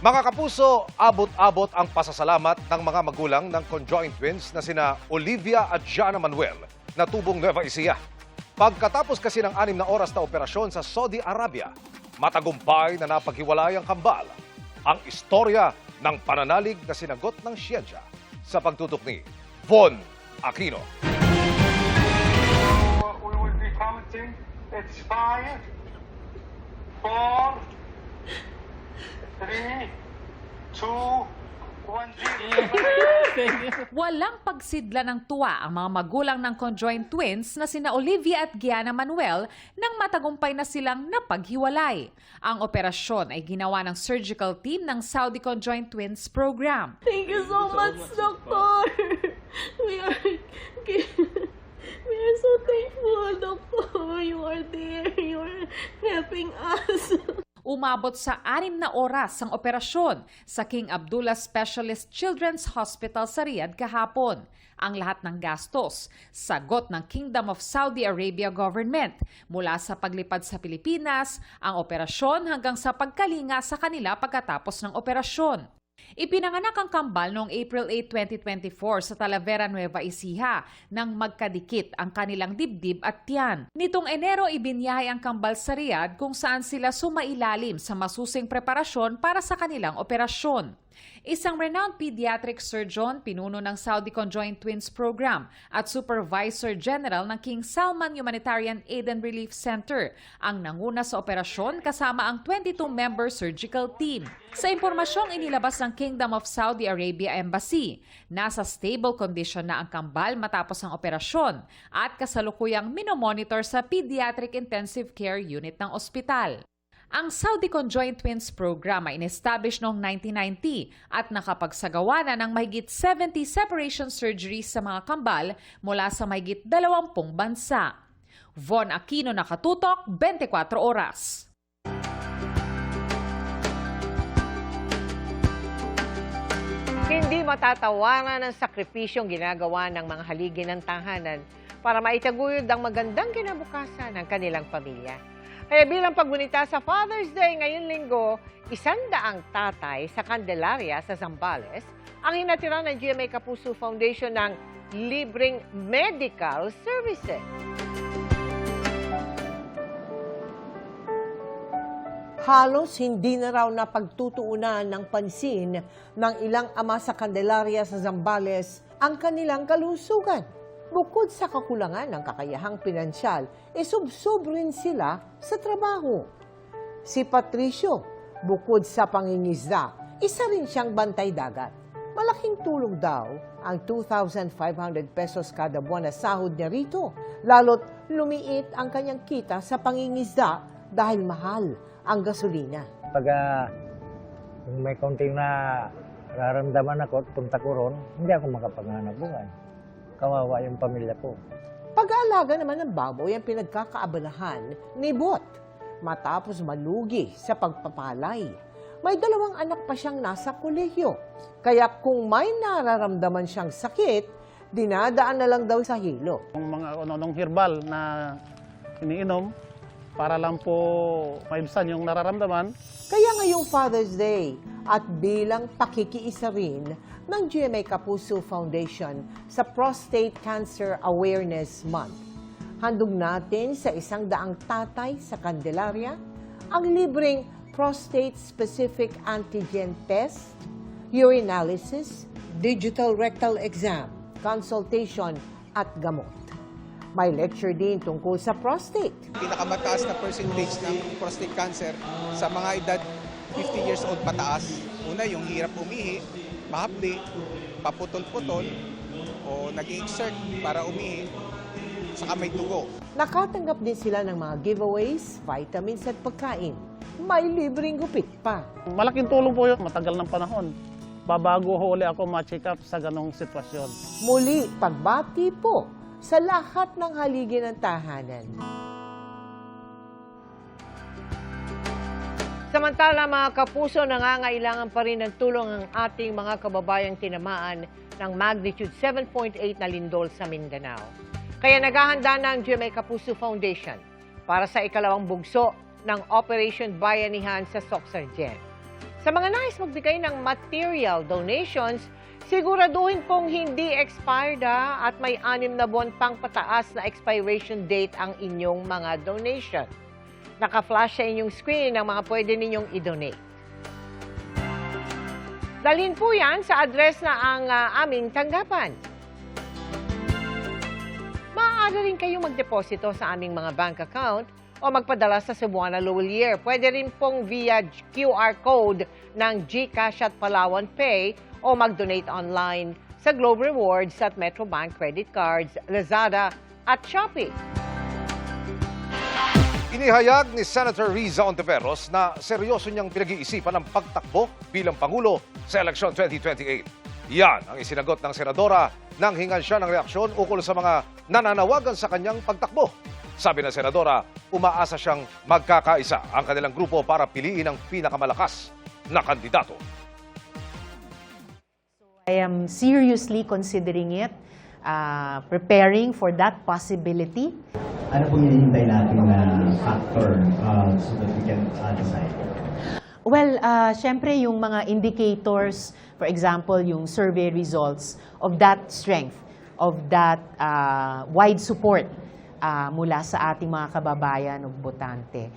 Mga kapuso, abot-abot ang pasasalamat ng mga magulang ng conjoined twins na sina Olivia at Jana Manuel na tubong Nueva Ecija. Pagkatapos kasi ng 6 na oras na operasyon sa Saudi Arabia, matagumpay na napaghiwalay ang kambal. Ang istorya ng pananalig na sinagot ng siyensya sa pagtutok ni Von Aquino. We will be counting. It's 5, 4, 3, 2, 1, 0. Walang pagsidla ng tuwa ang mga magulang ng conjoined twins na sina Olivia at Gianna Manuel nang matagumpay na silang napaghiwalay. Ang operasyon ay ginawa ng surgical team ng Saudi Conjoined Twins Program. Thank you so much, Doctor. We are so thankful, Doctor. You are there. You are helping us. Umabot sa 6 na oras ang operasyon sa King Abdullah Specialist Children's Hospital sa Riyadh kahapon. Ang lahat ng gastos, sagot ng Kingdom of Saudi Arabia government mula sa paglipad sa Pilipinas, ang operasyon hanggang sa pagkalinga sa kanila pagkatapos ng operasyon. Ipinanganak ang kambal noong April 8, 2024 sa Talavera, Nueva Ecija nang magkadikit ang kanilang dibdib at tiyan. Nitong Enero, ibinyahe ang kambal sa Riyadh kung saan sila sumailalim sa masusing preparasyon para sa kanilang operasyon. Isang renowned pediatric surgeon, pinuno ng Saudi Conjoined Twins Program at Supervisor General ng King Salman Humanitarian Aid and Relief Center ang nanguna sa operasyon kasama ang 22-member surgical team. Sa impormasyong inilabas ng Kingdom of Saudi Arabia Embassy, nasa stable condition na ang kambal matapos ang operasyon at kasalukuyang minomonitor sa Pediatric Intensive Care Unit ng ospital. Ang Saudi Conjoined Twins Program ay in-establish noong 1990 at nakapagsagawa na ng mahigit 70 separation surgeries sa mga kambal mula sa mahigit 20 bansa. Von Aquino, nakatutok, 24 oras. Hindi matatawaran ang sakripisyong ginagawa ng mga haligi ng tahanan para maitaguyod ang magandang kinabukasan ng kanilang pamilya. Kaya bilang paggunita sa Father's Day ngayong linggo, 100 tatay sa Candelaria sa Zambales ang hinatira ng GMA Kapuso Foundation ng libreng medical services. Halos hindi na raw napagtutuunan ng pansin ng ilang ama sa Candelaria sa Zambales ang kanilang kalusugan. Bukod sa kakulangan ng kakayahang pinansyal, subsob rin sila sa trabaho. Si Patricio, bukod sa pangingisda, isa rin siyang bantay dagat. Malaking tulong daw ang 2,500 pesos kada buwan na sahod niya rito, lalo't lumiit ang kanyang kita sa pangingisda dahil mahal ang gasolina. Pag may konting na nararamdaman ako, punta ko ron, hindi ako makapaghanap buhay. Kawawa yung pamilya ko. Pag-aalaga naman ng baboy ang pinagkakaabalahan ni Bot. Matapos malugi sa pagpapalay, may 2 anak pa siyang nasa kolehiyo. Kaya kung may nararamdaman siyang sakit, dinadaan na lang daw sa hilo. Yung mga herbal na iniinom para lang po maibsan yung nararamdaman. Kaya ngayong Father's Day at bilang pakikiisa rin ng GMA Kapuso Foundation sa Prostate Cancer Awareness Month, handog natin sa 100 tatay sa Candelaria ang libreng prostate-specific antigen test, urinalysis, digital rectal exam, consultation at gamot. May lecture din tungkol sa prostate. Pinakamataas na percentage ng prostate cancer sa mga edad 50 years old pataas. Una, yung hirap umihi, mahapdi, paputol-putol, o nag-i-exert para umihi, saka may dugo. Nakatanggap din sila ng mga giveaways, vitamins at pagkain. May libreng gupit pa. Malaking tulong po yun, matagal ng panahon. Babago ho uli ako ma-check up sa ganong sitwasyon. Muli, pagbati po sa lahat ng haligi ng tahanan. Samantala, mga kapuso, nangangailangan pa rin ng tulong ang ating mga kababayang tinamaan ng magnitude 7.8 na lindol sa Mindanao. Kaya naghahanda na ang GMA Kapuso Foundation para sa ikalawang bugso ng Operation Bayanihan sa Soxargen. Sa mga nais magbigay ng material donations, siguraduhin pong hindi expired at may 6 na buwan pang pataas na expiration date ang inyong mga donation. Naka-flash sa inyong screen ang mga pwede ninyong i-donate. Dalhin po yan sa address na ang aming tanggapan. Maaari rin kayong magdeposito sa aming mga bank account o magpadala sa Cebuana Lowellier. Pwede rin pong via QR code ng GCash at Palawan Pay o mag-donate online sa Globe Rewards at Metrobank Credit Cards, Lazada at Shopee. Inihayag ni Senator Riza Ontiveros na seryoso niyang pinag-iisipan ang pagtakbo bilang Pangulo sa eleksyon 2028. Yan ang isinagot ng senadora nang hingan siya ng reaksyon ukol sa mga nananawagan sa kanyang pagtakbo. Sabi ng senadora, umaasa siyang magkakaisa ang kanilang grupo para piliin ang pinakamalakas na kandidato. I am seriously considering it, preparing for that possibility. Ano po hinihintay natin na factor so that we can decide? Well, syempre yung mga indicators, for example, yung survey results of that strength, of that wide support mula sa ating mga kababayan o botante.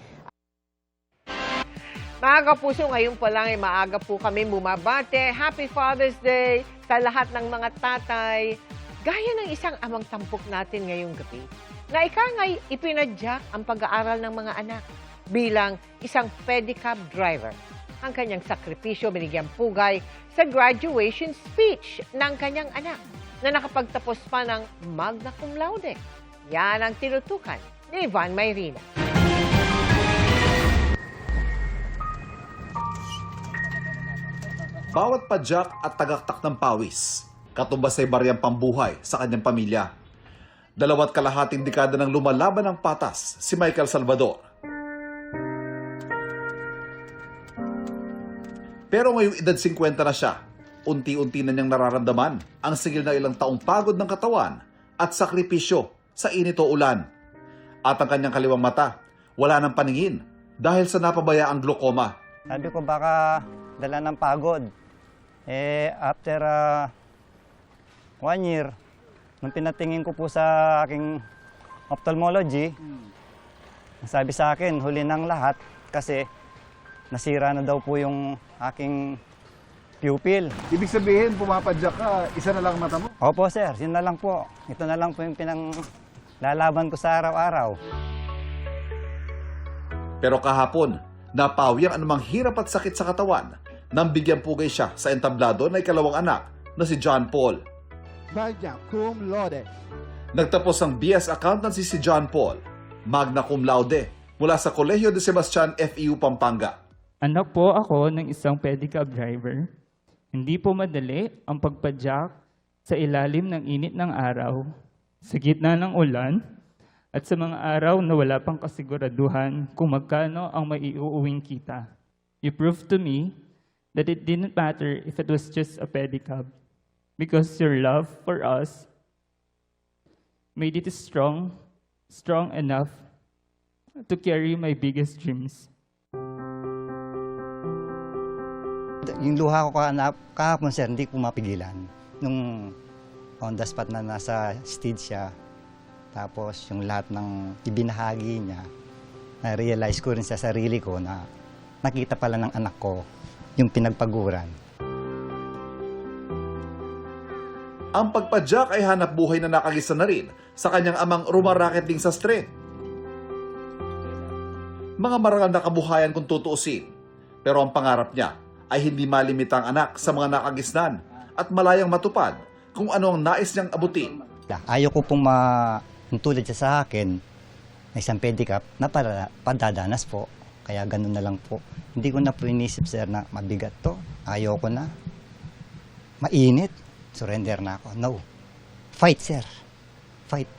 Mga kapuso, ngayon pa lang ay maaga po kami bumabate. Happy Father's Day sa lahat ng mga tatay. Gaya ng isang amang tampok natin ngayong gabi, na ikangay ipinadyak ang pag-aaral ng mga anak bilang isang pedicab driver. Ang kanyang sakripisyo binigyang pugay sa graduation speech ng kanyang anak na nakapagtapos pa ng magna cum laude. Yan ang tinutukan ni Ivan Mayrina. Bawat padyak at tagaktak ng pawis, katumbas ay baryang pambuhay sa kanyang pamilya. 2.5 dekada ng lumalaban ng patas si Michael Salvador. Pero ngayong edad 50 na siya, unti-unti na niyang nararamdaman ang sigil ng ilang taong pagod ng katawan at sakripisyo sa init o ulan. At ang kanyang kaliwang mata, wala ng paningin dahil sa napabayaang glaucoma. Sabi ko baka dala ng pagod. After 1 year, nung pinatingin ko po sa aking ophthalmology, sabi sa akin, huli ng lahat kasi nasira na daw po yung aking pupil. Ibig sabihin, pumapadyak ka, isa na lang mata mo? Opo sir, yun na lang po. Ito na lang po yung lalaban ko sa araw-araw. Pero kahapon, napawi ang anumang hirap at sakit sa katawan nang bigyan pugay siya sa entablado na ikalawang anak na si John Paul. Magna cum laude. Nagtapos ang BS Accountancy si John Paul, magna cum laude, mula sa Colegio de Sebastian FEU Pampanga. Anak po ako ng isang pedicab driver. Hindi po madali ang pagpadyak sa ilalim ng init ng araw, sa gitna ng ulan, at sa mga araw na wala pang kasiguraduhan kung magkano ang maiuuwing kita. You proved to me that it didn't matter if it was just a pedicab, because your love for us made it strong enough to carry my biggest dreams. Yung luha ko kahapon sir, hindi ko mapigilan. Nung on the spot na nasa stage siya, tapos yung lahat ng ibinahagi niya, na-realize ko rin sa sarili ko na nakita pala ng anak ko yung pinagpaguran. Ang pagpadyak ay hanap buhay na nakagisa na rin sa kanyang amang rumaraket ding sastre. Mga marangal na kabuhayan kung tutuusin, pero ang pangarap niya ay hindi malimitang anak sa mga nakagisnan at malayang matupad kung ano ang nais niyang abutin. Ayaw ko pong tulad siya sa akin na isang pedicab na padadanas po. Kaya ganun na lang po. Hindi ko na po inisip, sir, na mabigat to. Ayaw ko na. Mainit. Surrender na ako. No. Fight, sir. Fight.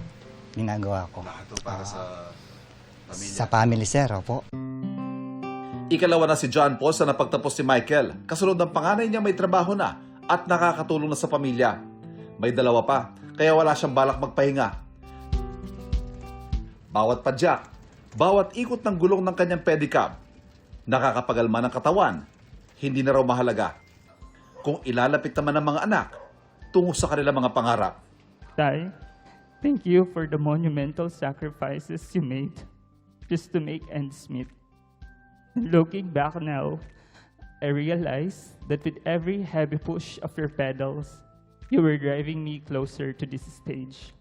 Ginagawa ko. Ito para sa pamilya. Sa family, sir. Opo. Ikalawa na si John Paul sa napagtapos si Michael. Kasunod ng panganay niya may trabaho na at nakakatulong na sa pamilya. May 2 pa, kaya wala siyang balak magpahinga. Bawat padyak, bawat ikot ng gulong ng kanyang pedicab, nakakapagalma ng katawan Hindi na raw mahalaga kung ilalapit naman ng mga anak tungo sa kanilang mga pangarap. Tay, thank you for the monumental sacrifices you made just to make ends meet. Looking back now, I realize that with every heavy push of your pedals, you were driving me closer to this stage.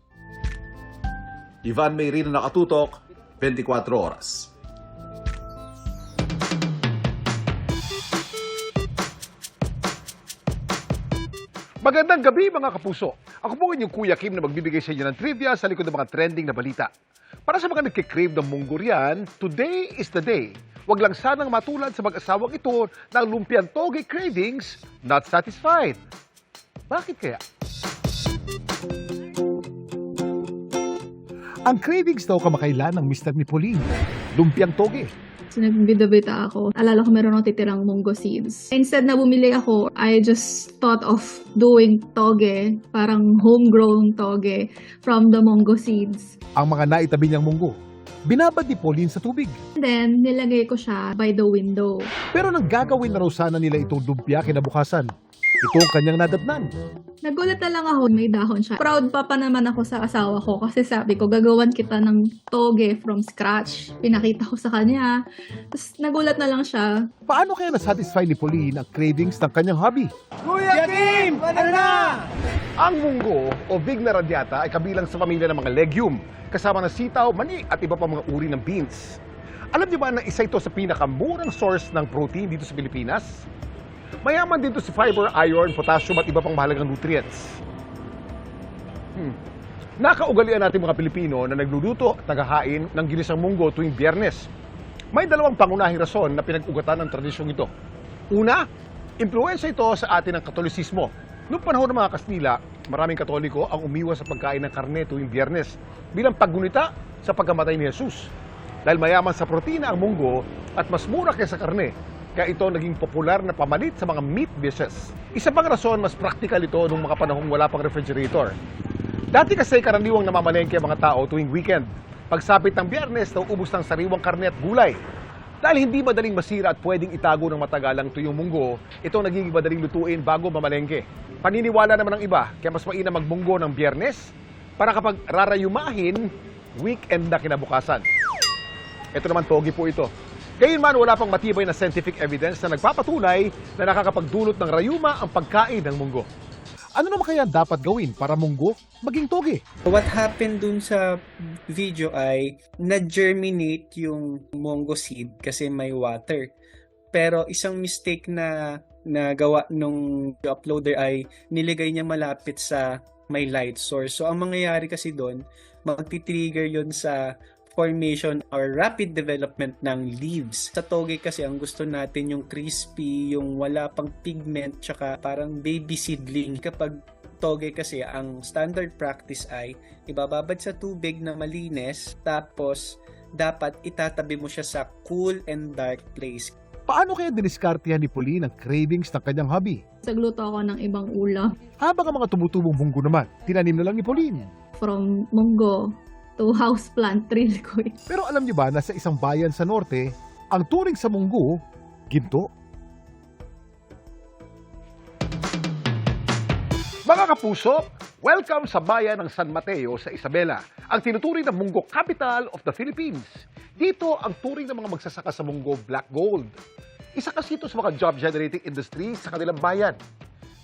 Ivan Mayrina, Nakatutok, 24 Oras. Magandang gabi mga kapuso. Ako po inyong Kuya Kim na magbibigay sa inyo ng trivia sa likod ng mga trending na balita. Para sa mga nagkikrave ng munggo riyan, today is the day. Huwag lang sanang matulad sa mag-asawang ito ng lumpiang toge cravings, not satisfied. Bakit kaya? Ang cravings daw kamakailan ng Mr. ni Pauline, lumpiang toge. So, nagbida-bita ako. Alala ko meron akong titirang munggo seeds. Instead na bumili ako, I just thought of doing toge, parang homegrown toge from the munggo seeds. Ang mga naitabi niyang munggo, binabad ni Pauline sa tubig. Then, nilagay ko siya by the window. Pero nang gagawin na raw sana nila itong lumpia kinabukasan, ito ang kanyang nadatnan. Nagulat na lang ako, may dahon siya. Proud pa naman ako sa asawa ko kasi sabi ko, gagawan kita ng toge from scratch. Pinakita ko sa kanya. Tapos nagulat na lang siya. Paano kaya nasatisfy ni Pauline ang cravings ng kanyang hobby? Kuya Kim, ano na? Ang munggo o big na radyata ay kabilang sa pamilya ng mga legume, kasama ng sitaw, mani at iba pa mga uri ng beans. Alam niyo ba na isa ito sa pinakamurang source ng protein dito sa Pilipinas? Mayaman din ito sa fiber, iron, potassium at iba pang mahalagang nutrients. Nakaugalian natin mga Pilipino na nagluluto at naghahain ng ginisang munggo tuwing Biyernes. May dalawang pangunahing rason na pinag-ugatan ng tradisyong ito. Una, impluwensya ito sa atin ng Katolisismo. Noong panahon ng mga Kastila, maraming Katoliko ang umiwas sa pagkain ng karne tuwing Biyernes bilang paggunita sa pagkamatay ni Jesus. Dahil mayaman sa protina ang munggo at mas mura kaysa karne, kaya ito naging popular na pamalit sa mga meat dishes. Isa pang rason, mas practical ito nung mga panahong wala pang refrigerator. Dati kasi karaniwang namamalengke ang mga tao tuwing weekend. Pagsapit ng Biyernes, nauubos ng sariwang karne at gulay. Dahil hindi madaling masira at pwedeng itago ng matagalang tuyong munggo, ito naging madaling lutuin bago mamalengke. Paniniwala naman ng iba, kaya mas mainam magmunggo ng Biyernes para kapag rarayumahin, weekend na kinabukasan. Ito naman togi po ito. Gayunman, wala pang matibay na scientific evidence na nagpapatunay na nakakapagdulot ng rayuma ang pagkain ng munggo. Ano naman kaya dapat gawin para munggo maging toge? What happened dun sa video ay na-germinate yung munggo seed kasi may water. Pero isang mistake na nagawa nung uploader ay niligay niya malapit sa may light source. So ang mangyayari kasi doon, magti-trigger yun sa formation or rapid development ng leaves. Sa toge kasi ang gusto natin yung crispy, yung wala pang pigment, tsaka parang baby seedling. Kapag toge kasi ang standard practice ay ibababad sa tubig na malinis, tapos dapat itatabi mo siya sa cool and dark place. Paano kaya diniskartehan ni Pauline ang cravings ng kanyang hobby? Nagluto ako ng ibang ulam. Habang ang mga tumutubong munggo naman, tinanim na lang ni Pauline. From munggo to houseplant, trill ko eh. Pero alam niyo ba na sa isang bayan sa norte, ang turing sa munggo, ginto? Mga kapuso, welcome sa bayan ng San Mateo sa Isabela, ang tinuturing na munggo capital of the Philippines. Dito ang turing ng mga magsasaka sa munggo black gold. Isa kasi ito sa mga job-generating industry sa kanilang bayan.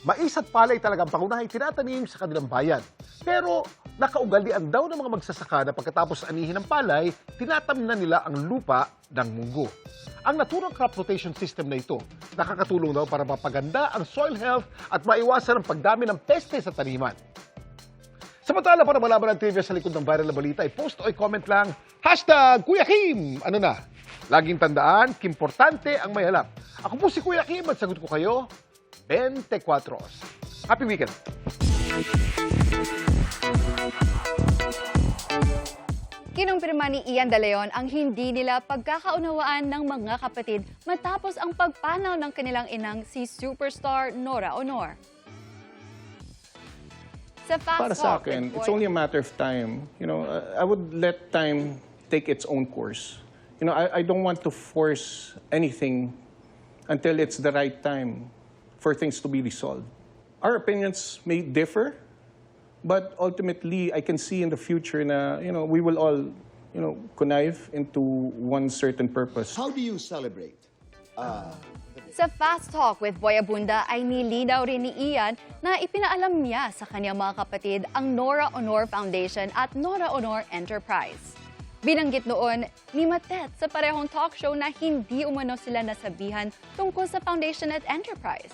Mais at palay talagang pangunahing tinatanim sa kanilang bayan. Pero nakaugalian daw ng mga magsasaka na pagkatapos anihin ng palay, tinatamnan nila ang lupa ng munggo. Ang natural crop rotation system na ito, nakakatulong daw para mapaganda ang soil health at maiwasan ang pagdami ng peste sa taniman. Samantala, para malaman ang trivia sa likod ng viral na balita, i-post o i-comment lang, #Kuya Kim! Ano na? Laging tandaan, kimportante ang may alam. Ako po si Kuya Kim at sagot ko kayo, 24 Oras. Happy weekend! Kinumpirma ni Ian De Leon ang hindi nila pagkakaunawaan ng mga kapatid matapos ang pagpanaw ng kanilang inang si superstar Nora Honor. Sa Fast Para sa akin, it's only a matter of time. You know, I would let time take its own course. You know, I don't want to force anything until it's the right time for things to be resolved. Our opinions may differ, but ultimately, I can see in the future na, we will all, connive into one certain purpose. How do you celebrate? Sa Fast Talk with Boy Abunda ay nilinaw rin ni Ian na ipinaalam niya sa kanyang mga kapatid ang Nora Honor Foundation at Nora Honor Enterprise. Binanggit noon ni Matet sa parehong talk show na hindi umano sila nasabihan tungkol sa foundation at enterprise.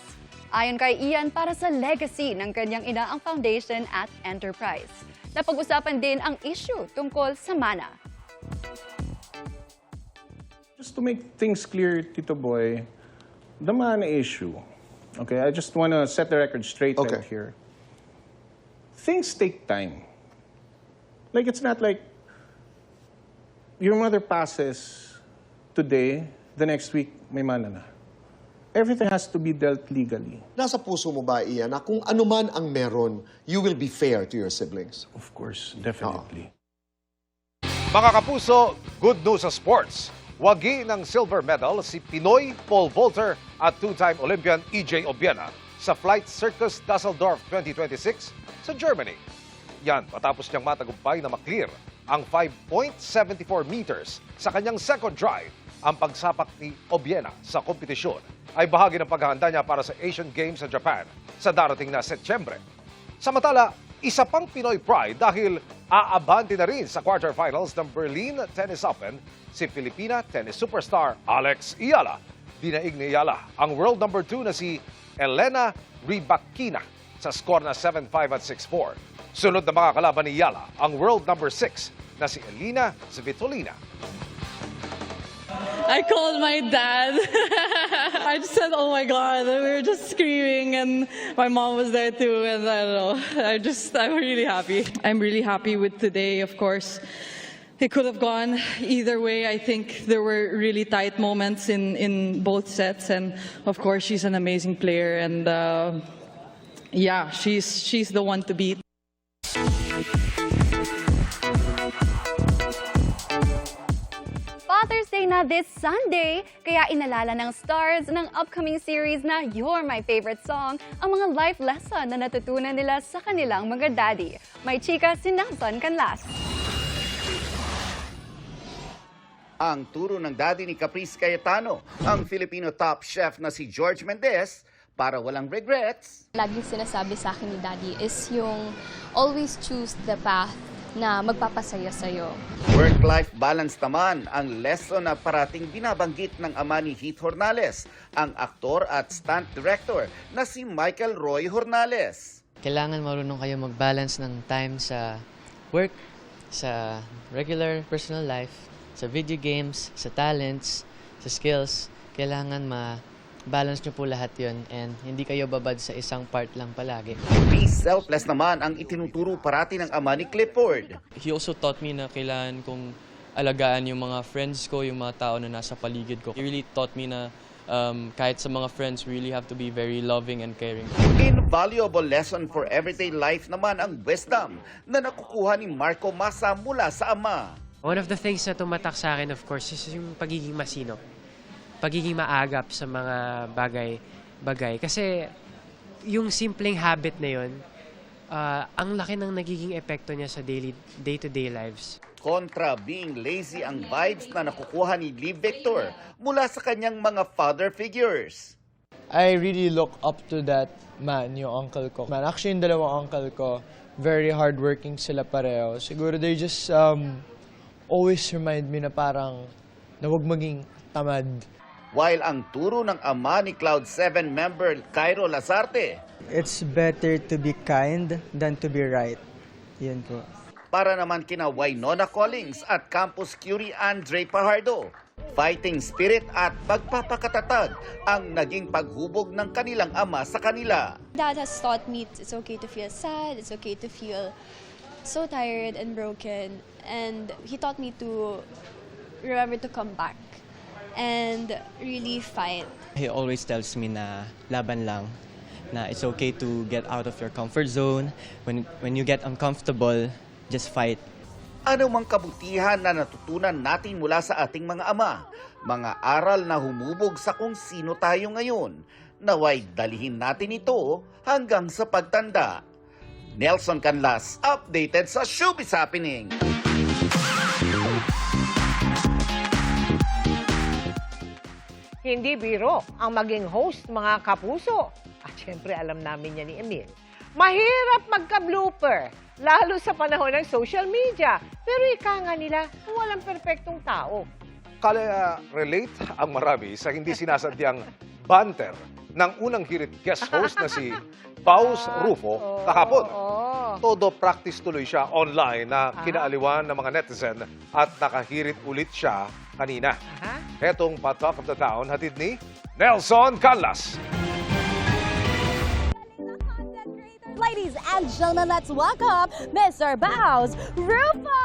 Ayon kay Ian, para sa legacy ng kanyang ina ang foundation at enterprise. Napag-usapan din ang issue tungkol sa mana. Just to make things clear, Tito Boy, the mana issue, okay, I just want to set the record straight out here. Things take time. Like, it's not like your mother passes today, the next week, may mana na. Everything has to be dealt legally. Nasa puso mo ba, Ian, na kung ano man ang meron, you will be fair to your siblings? Of course, definitely. Mga kapuso, good news sa sports. Wagi ng silver medal si Pinoy pole vaulter at two-time Olympian EJ Obiena sa Flight Circus Dusseldorf 2026 sa Germany. Yan matapos niyang matagumpay na maklear ang 5.74 meters sa kanyang second try. Ang pagsapak ni Obiena sa kompetisyon ay bahagi ng paghahanda niya para sa Asian Games sa Japan sa darating na Setyembre. Samantala, isa pang Pinoy pride dahil aabante na rin sa quarterfinals ng Berlin Tennis Open si Filipina tennis superstar Alex Iyala. Dinaig ni Iyala ang world number 2 na si Elena Rybakina sa score na 7-5 at 6-4. Sunod na mga kalaban ni Iyala ang world number 6 na si Elina Svitolina. I called my dad. I just said, oh my God. We were just screaming and my mom was there too. And I don't know. I'm really happy. I'm really happy with today, of course. It could have gone either way. I think there were really tight moments in both sets. And of course, she's an amazing player. And yeah, she's the one to beat. Father's Day na this Sunday, kaya inalala ng stars ng upcoming series na You're My Favorite Song ang mga life lesson na natutunan nila sa kanilang mga daddy. May chika si Nelson Canlas. Ang turo ng daddy ni Caprice Cayetano, ang Filipino top chef na si George Mendez, para walang regrets. Laging sinasabi sa akin ni daddy is yung always choose the path na magpapasaya sa'yo. Work-life balance naman ang lesson na parating binabanggit ng ama ni Heath Hornales, ang aktor at stunt director na si Michael Roy Hornales. Kailangan marunong kayo mag-balance ng time sa work, sa regular personal life, sa video games, sa talents, sa skills. Kailangan balance nyo po lahat yun and hindi kayo babad sa isang part lang palagi. Be selfless naman ang itinuturo parati ng ama ni Clifford. He also taught me na kailangan kong alagaan yung mga friends ko, yung mga tao na nasa paligid ko. He really taught me na kahit sa mga friends, we really have to be very loving and caring. Invaluable lesson for everyday life naman ang wisdom na nakukuha ni Marco Masa mula sa ama. One of the things na tumatak sa akin, of course, is yung pagiging masinop. Pagiging maagap sa mga bagay. Kasi yung simpleng habit na yun, ang laki ng nagiging epekto niya sa day-to-day lives. Kontra being lazy ang vibes na nakukuha ni Lee Victor mula sa kanyang mga father figures. I really look up to that man, yung uncle ko. Man, actually, yung dalawang uncle ko, very hardworking sila pareho. Siguro they just always remind me na parang na huwag maging tamad. While ang turo ng ama ni Cloud7 member Cairo Lazarte, it's better to be kind than to be right. Yun po. Para naman kina Wynonna Collins at Campus Curie Andre Pajardo, fighting spirit at pagpapakatatag ang naging paghubog ng kanilang ama sa kanila. Dad has taught me it's okay to feel sad, it's okay to feel so tired and broken. And he taught me to remember to come back and really fight. He always tells me na laban lang, na it's okay to get out of your comfort zone. When you get uncomfortable, just fight. Ano mang kabutihan na natutunan natin mula sa ating mga ama, Mga aral na humubog sa kung sino tayo ngayon, naway dalihin natin ito hanggang sa pagtanda. Nelson Canlas, updated sa Showbiz Happening. Hindi biro ang maging host, mga kapuso. At syempre, alam namin yan ni Emil. Mahirap magka-blooper, lalo sa panahon ng social media. Pero ika nga nila, walang perpektong tao. Kaya relate ang marami sa hindi sinasadyang banter ng unang hirit guest host na si Paus Rufo kahapon. Todo practice tuloy siya online na kinaaliwan ng mga netizen at nakahirit ulit siya kanina. Hetong pa-Talk of the Town hatid ni Nelson Canlas. Ladies and gentlemen, let's welcome Mr. Paus Rufo!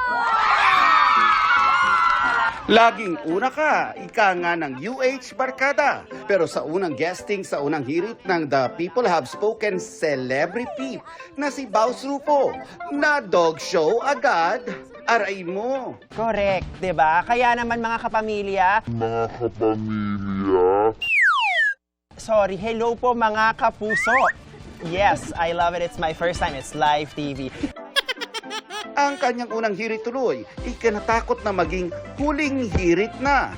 Laging una ka, ika nga ng UH Barkada. Pero sa unang guesting sa unang hirit ng The People Have Spoken celebrity na si Paus Rufo, na dog show agad, aray mo. Correct, 'di ba? Kaya naman mga kapamilya. Sorry, hello po mga kapuso. Yes, I love it. It's my first time. It's live TV. Ang kanyang unang hirit tuloy, ikanatakot na maging huling hirit na.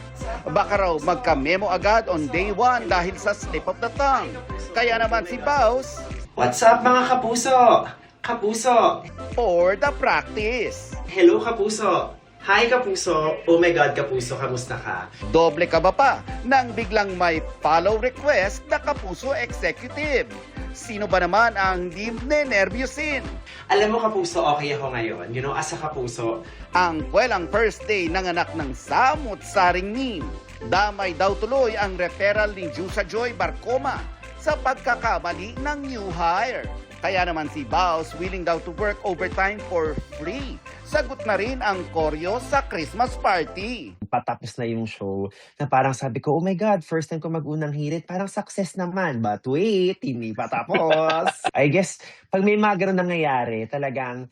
Baka raw magka-memo agad on day 1 dahil sa slip of the tongue. Kaya naman si Paus, What's up mga kapuso? Kapuso! for the practice. Hello kapuso! Hi kapuso! Oh my God, kapuso, kamusta ka? Doble ka ba pa nang biglang may follow request na Kapuso Executive? Sino ba naman ang di nenervyusin? Alam mo kapuso, okay ako ngayon. You know, as a kapuso. Ang kwelang first day ng anak ng samut-saring meme. Damay daw tuloy ang referral ni Jusa Joy Barcoma sa pagkakamali ng new hire. Kaya naman si Paus willing daw to work overtime for free. Sagot na rin ang koryo sa Christmas party. Patapos na yung show, na parang sabi ko, oh my God, first time ko mag-unang hirit, parang success naman. But wait, hindi pa tapos. I guess, pag may mga ganun nangyayari, talagang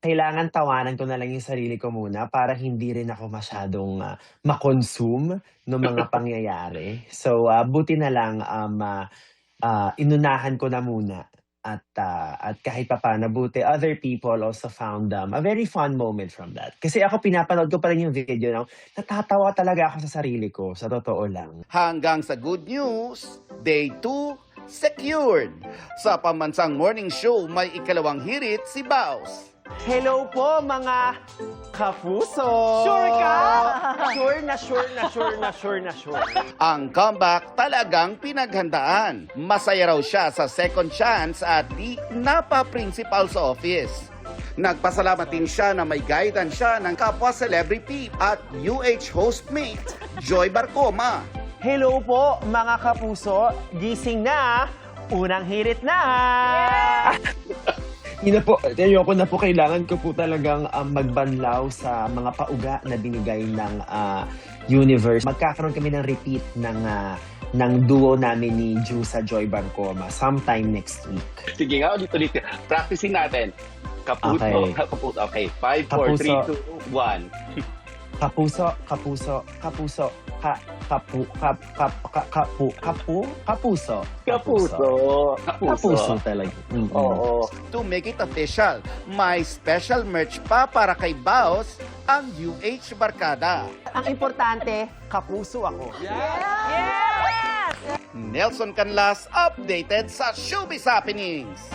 kailangan tawanan ko na lang yung sarili ko muna para hindi rin ako masyadong makonsume ng mga pangyayari. So, buti na lang inunahan ko na muna. At kahit pa paano, buti, other people also found a very fun moment from that. Kasi ako pinapanood ko pa rin yung video, natatawa talaga ako sa sarili ko, sa totoo lang. Hanggang sa good news, day 2, secured. Sa pambansang morning show, may ikalawang hirit si Paus. Hello po mga kapuso! Sure ka? Sure. Ang comeback talagang pinaghandaan. Masaya raw siya sa second chance at di napa-principal's office. Nagpasalamat din siya na may guidance siya ng kapwa celebrity at UH hostmate, Joy Barcoma. Hello po mga kapuso! Gising na! Unang hirit na! Ayoko na po, kailangan ko po talagang magbanlaw sa mga pauga na binigay ng universe. Magkakaroon kami ng repeat ng duo namin ni Jusa Joy Barcoma sometime next week. Sige nga, ulit. Practicing natin. Kapuso. Okay. Kapuso. Okay, 5, 4, 3, 2, 1. Kapuso. Kapuso talaga. Oo. To make it official, may special merch pa para kay Paus ang UH Barkada. Ang importante, kapuso ako. Nelson Canlas, updated sa Showbiz Happenings.